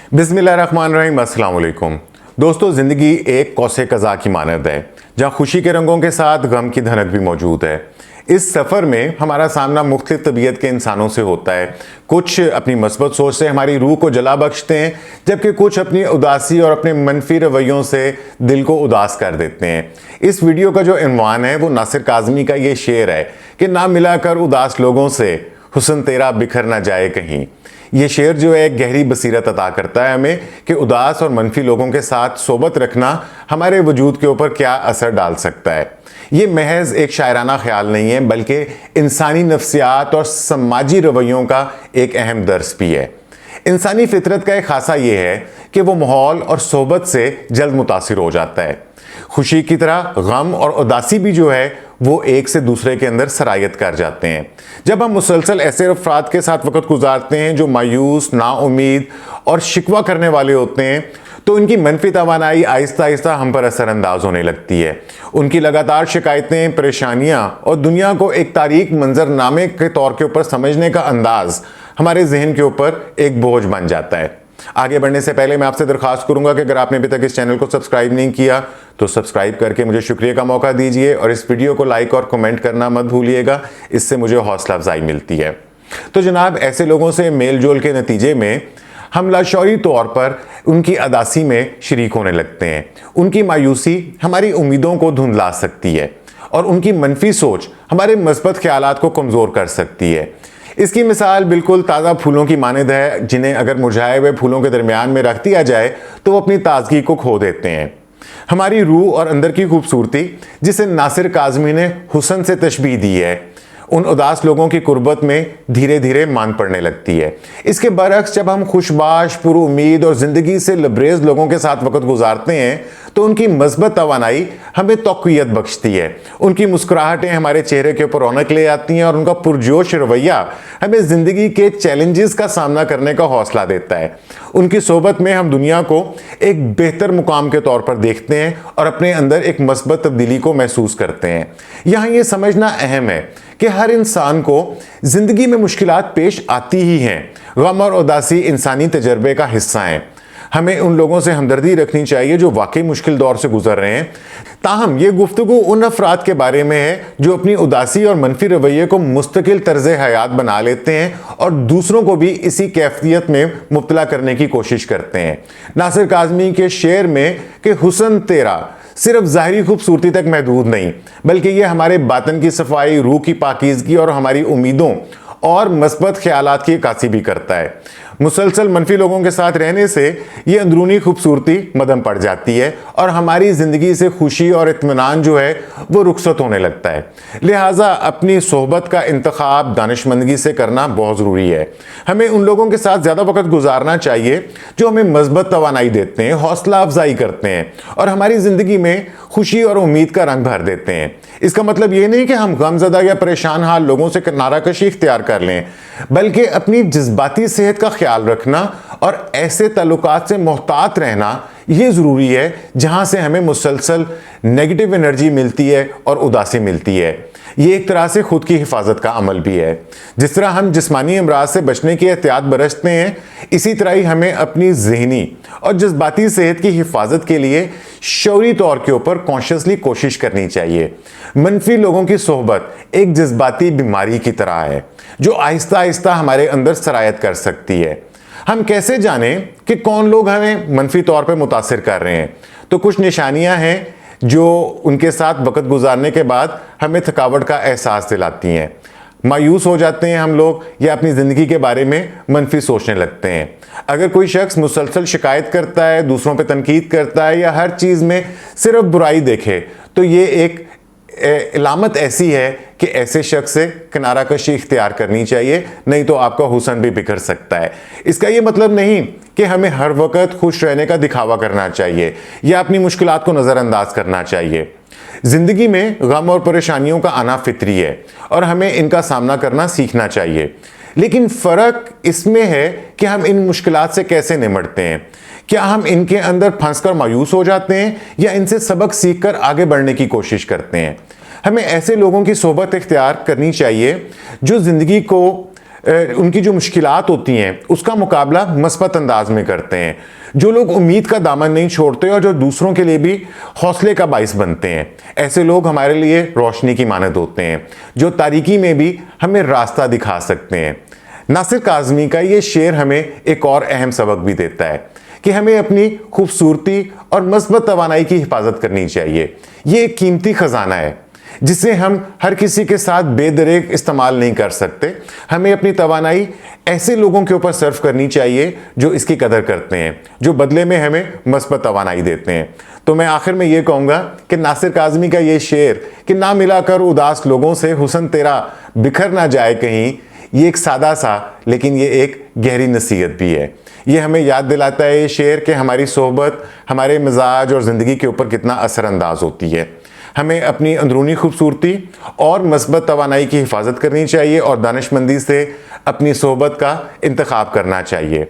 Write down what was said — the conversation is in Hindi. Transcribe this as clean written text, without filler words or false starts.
बिस्मिल्लाहिर्रहमानिर्रहीम, अस्सलाम वालेकुम। दोस्तों, ज़िंदगी एक कौसे कज़ा की मानद है, जहाँ खुशी के रंगों के साथ गम की धनक भी मौजूद है। इस सफ़र में हमारा सामना मुख्तलिफ तबीयत के इंसानों से होता है। कुछ अपनी मस्बत सोच से हमारी रूह को जला बख्शते हैं, जबकि कुछ अपनी उदासी और अपने मनफी रवैयों से दिल को उदास कर देते हैं। इस वीडियो का जो इन्वान है वो नासिर काज़मी का ये शेर है कि ना मिलाकर उदास लोगों से हुस्न तेरा बिखर ना जाए कहीं। ये शेर जो है एक गहरी बसीरत अता करता है हमें कि उदास और मनफी लोगों के साथ सोबत रखना हमारे वजूद के ऊपर क्या असर डाल सकता है। ये महज एक शायराना ख्याल नहीं है, बल्कि इंसानी नफ्सियात और समाजी रवैयों का एक अहम दर्स भी है। इंसानी फितरत का एक खासा ये है कि वो माहौल और सोबत से जल्द मुतासिर हो जाता है। खुशी की तरह गम और उदासी भी जो है वो एक से दूसरे के अंदर सरायत कर जाते हैं। जब हम मुसलसल ऐसे अफराद के साथ वक्त गुजारते हैं जो मायूस, नाउम्मीद और शिकवा करने वाले होते हैं, तो उनकी मनफी तवानाई आहिस्ता आहिस्ता हम पर असरअंदाज होने लगती है। उनकी लगातार शिकायतें, परेशानियां और दुनिया को एक तारीख मंजरनामे के तौर के ऊपर समझने का अंदाज हमारे जहन के ऊपर एक बोझ बन जाता है। आगे बढ़ने से पहले मैं आपसे दरख्वास्त करूंगा कि अगर आपने अभी तक इस चैनल को सब्सक्राइब नहीं किया तो सब्सक्राइब करके मुझे शुक्रिया का मौका दीजिए और इस वीडियो को लाइक और कमेंट करना मत भूलिएगा, इससे मुझे हौसला अफजाई मिलती है। तो जनाब, ऐसे लोगों से मेल जोल के नतीजे में हम लाशौरी तौर पर उनकी अदासी में शरीक होने लगते हैं। उनकी मायूसी हमारी उम्मीदों को धुंधला सकती है और उनकी मनफी सोच हमारे मस्बत ख्यालात को कमज़ोर कर सकती है। इसकी मिसाल बिल्कुल ताज़ा फूलों की मानद है, जिन्हें अगर मुरझाए हुए फूलों के दरमियान में रख दिया जाए तो वो अपनी ताजगी को खो देते हैं। हमारी रूह और अंदर की खूबसूरती, जिसे नासिर काज़मी ने हुस्न से तशबीह दी है, उन उदास लोगों की कुर्बत में धीरे धीरे मान पड़ने लगती है। इसके बरक्स जब हम खुशबाश, पुरुउम्मीद और ज़िंदगी से लबरेज लोगों के साथ वक्त गुजारते हैं तो उनकी मस्बत तवानाई हमें तौक़ियत बख्शती है। उनकी मुस्कुराहटें हमारे चेहरे के ऊपर रौनक ले आती हैं और उनका पुरजोश रवैया हमें ज़िंदगी के चैलेंजेस का सामना करने का हौसला देता है। उनकी सोबत में हम दुनिया को एक बेहतर मुकाम के तौर पर देखते हैं और अपने अंदर एक मस्बत तब्दीली को महसूस करते हैं। यहाँ ये समझना अहम है कि हर इंसान को ज़िंदगी में मुश्किलात पेश आती ही हैं। गम और उदासी इंसानी तजर्बे का हिस्सा हैं। हमें उन लोगों से हमदर्दी रखनी चाहिए जो वाकई मुश्किल दौर से गुजर रहे हैं। ताहम ये गुफ्तगू उन अफराद के बारे में है जो अपनी उदासी और मनफी रवैये को मुस्तकिल तर्ज हयात बना लेते हैं और दूसरों को भी इसी कैफियत में मुब्तला करने की कोशिश करते हैं। नासिर काज़मी के शेर में कि हुस्न तेरा सिर्फ ज़ाहिरी खूबसूरती तक महदूद नहीं, बल्कि ये हमारे बातन की सफाई, रूह की पाकीज़गी और हमारी उम्मीदों और मस्बत ख्यालात की अक्कासी भी करता है। मुसलसल मनफी लोगों के साथ रहने से ये अंदरूनी खूबसूरती मदम पड़ जाती है और हमारी ज़िंदगी से खुशी और इत्मीनान जो है वो रुखसत होने लगता है। लिहाजा अपनी सोहबत का इंतखाब दानिशमंदगी से करना बहुत ज़रूरी है। हमें उन लोगों के साथ ज़्यादा वक्त गुजारना चाहिए जो हमें मस्बत तवानाई देते हैं, हौसला अफजाई करते हैं और हमारी ज़िंदगी में खुशी और उम्मीद का रंग भर देते हैं। इसका मतलब ये नहीं कि हम गमज़दा या परेशान हाल लोगों से किनाराकशी इख्तियार कर लें, बल्कि अपनी जज्बाती सेहत का ख्याल रखना और ऐसे ताल्लुकात से मोहतात रहना ये ज़रूरी है जहाँ से हमें मुसलसल नेगेटिव एनर्जी मिलती है और उदासी मिलती है। ये एक तरह से खुद की हिफाजत का अमल भी है। जिस तरह हम जिस्मानी अमराज से बचने की एहतियात बरतते हैं, इसी तरह ही हमें अपनी ज़हनी और जज्बाती सेहत की हिफाजत के लिए शौरी तौर के ऊपर कॉन्शियसली कोशिश करनी चाहिए। मनफी लोगों की सोहबत एक जज्बाती बीमारी की तरह है जो आहिस्ता आहिस्ता हमारे अंदर सरायत कर सकती है। हम कैसे जानें कि कौन लोग हमें मनफी तौर पर मुतासिर कर रहे हैं? तो कुछ निशानियां हैं जो उनके साथ वक्त गुजारने के बाद हमें थकावट का एहसास दिलाती हैं। मायूस हो जाते हैं हम लोग या अपनी ज़िंदगी के बारे में मनफी सोचने लगते हैं। अगर कोई शख्स मुसलसल शिकायत करता है, दूसरों पे तनकीद करता है या हर चीज़ में सिर्फ बुराई देखे, तो ये एक इलामत ऐसी है कि ऐसे शख्स से किनाराकशी इख्तियार करनी चाहिए, नहीं तो आपका हुस्न भी बिखर सकता है। इसका ये मतलब नहीं कि हमें हर वक्त खुश रहने का दिखावा करना चाहिए या अपनी मुश्किलात को नज़रअंदाज करना चाहिए। ज़िंदगी में गम और परेशानियों का आना फितरी है और हमें इनका सामना करना सीखना चाहिए, लेकिन फ़र्क इसमें है कि हम इन मुश्किलात से कैसे निपटते हैं। क्या हम इनके अंदर फंसकर मायूस हो जाते हैं या इनसे सबक सीखकर आगे बढ़ने की कोशिश करते हैं? हमें ऐसे लोगों की सोबत इख्तियार करनी चाहिए जो ज़िंदगी को उनकी जो मुश्किलात होती हैं उसका मुकाबला मस्बत अंदाज में करते हैं, जो लोग उम्मीद का दामन नहीं छोड़ते और जो दूसरों के लिए भी हौसले का बाइस बनते हैं। ऐसे लोग हमारे लिए रोशनी की मानद होते हैं, जो तारीकी में भी हमें रास्ता दिखा सकते हैं। नासिर काज़मी का ये शेर हमें एक और अहम सबक भी देता है कि हमें अपनी खूबसूरती और मस्बत तवानाई की हिफाजत करनी चाहिए। ये एक कीमती खजाना है जिसे हम हर किसी के साथ बेदरेक इस्तेमाल नहीं कर सकते। हमें अपनी तवानाई ऐसे लोगों के ऊपर सर्व करनी चाहिए जो इसकी कदर करते हैं, जो बदले में हमें मस्बत तवानाई देते हैं। तो मैं आखिर में ये कहूँगा कि नासिर काज़मी का ये शेर कि ना मिला कर उदास लोगों से हुस्न तेरा बिखर ना जाए कहीं, ये एक सादा सा लेकिन ये एक गहरी नसीहत भी है। ये हमें याद दिलाता है ये शेर कि हमारी सोहबत हमारे मिजाज और ज़िंदगी के ऊपर कितना असरअंदाज होती है। हमें अपनी अंदरूनी खूबसूरती और मस्बत तवानाई की हिफाजत करनी चाहिए और दानिशमंदी से अपनी सोहबत का इंतखाब करना चाहिए।